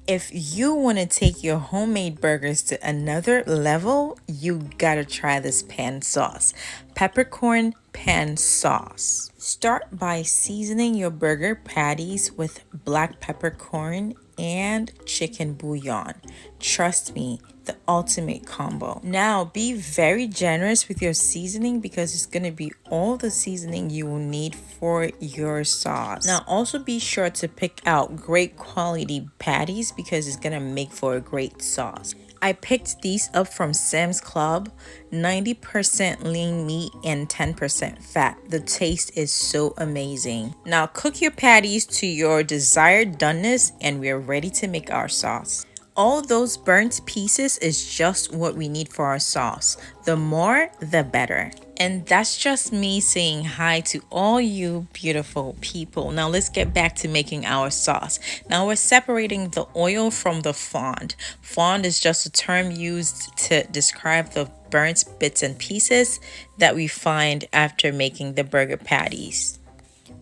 If you want to take your homemade burgers to another level, you gotta try this pan sauce. Peppercorn pan sauce. Start by seasoning your burger patties with black peppercorn and chicken bouillon. Trust me, the ultimate combo. Now be very generous with your seasoning because it's going to be all the seasoning you will need for your sauce. Now also be sure to pick out great quality patties because it's going to make for a great sauce. I picked these up from Sam's Club, 90% lean meat and 10% fat. The taste is so amazing. Now cook your patties to your desired doneness and we're ready to make our sauce. All those burnt pieces is just what we need for our sauce. The more, the better. And that's just me saying hi to all you beautiful people. Now let's get back to making our sauce. Now we're separating the oil from the fond. Fond is just a term used to describe the burnt bits and pieces that we find after making the burger patties.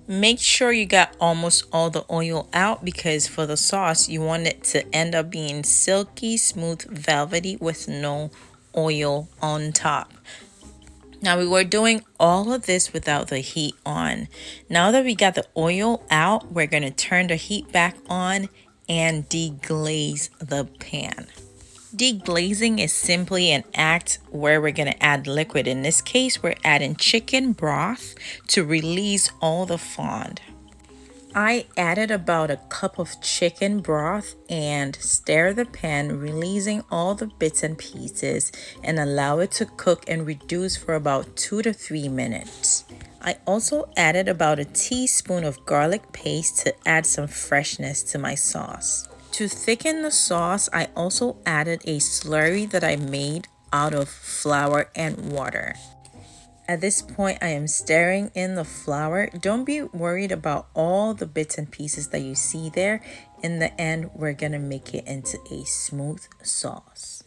Make sure you got almost all the oil out because for the sauce you want it to end up being silky, smooth, velvety with no oil on top. Now we were doing all of this without the heat on. Now that we got the oil out, we're going to turn the heat back on and deglaze the pan. Deglazing is simply an act where we're going to add liquid. In this case, we're adding chicken broth to release all the fond. I added about a cup of chicken broth and stir the pan, releasing all the bits and pieces and allow it to cook and reduce for about 2 to 3 minutes. I also added about a teaspoon of garlic paste to add some freshness to my sauce. To thicken the sauce, I also added a slurry that I made out of flour and water. At this point, I am stirring in the flour. Don't be worried about all the bits and pieces that you see there. In the end, we're gonna make it into a smooth sauce.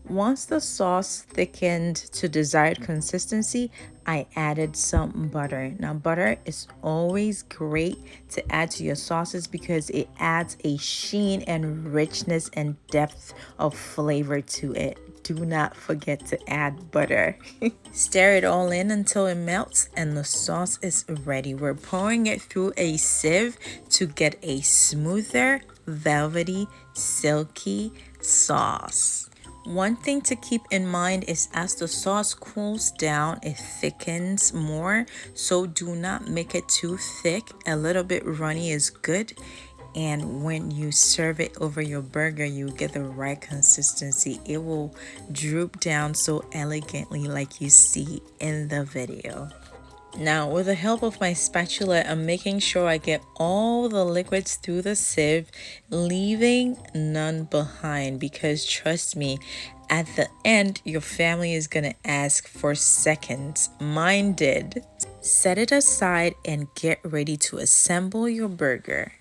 Once the sauce thickened to desired consistency, I added some butter. Now butter is always great to add to your sauces because it adds a sheen and richness and depth of flavor to it. Do not forget to add butter. Stir it all in until it melts and the sauce is ready. We're pouring it through a sieve to get a smoother, velvety, silky sauce. One thing to keep in mind is as the sauce cools down, it thickens more. So do not make it too thick. A little bit runny is good. And when you serve it over your burger, you get the right consistency. It will droop down so elegantly like you see in the video. Now, with the help of my spatula, I'm making sure I get all the liquids through the sieve, leaving none behind because trust me, at the end, your family is going to ask for seconds. Mine did. Set it aside and get ready to assemble your burger.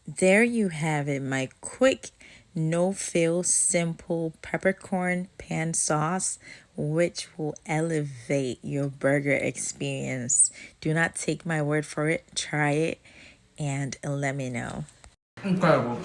There you have it, my quick, no-fail, simple peppercorn pan sauce, which will elevate your burger experience. Do not take my word for it. Try it and let me know. Incredible.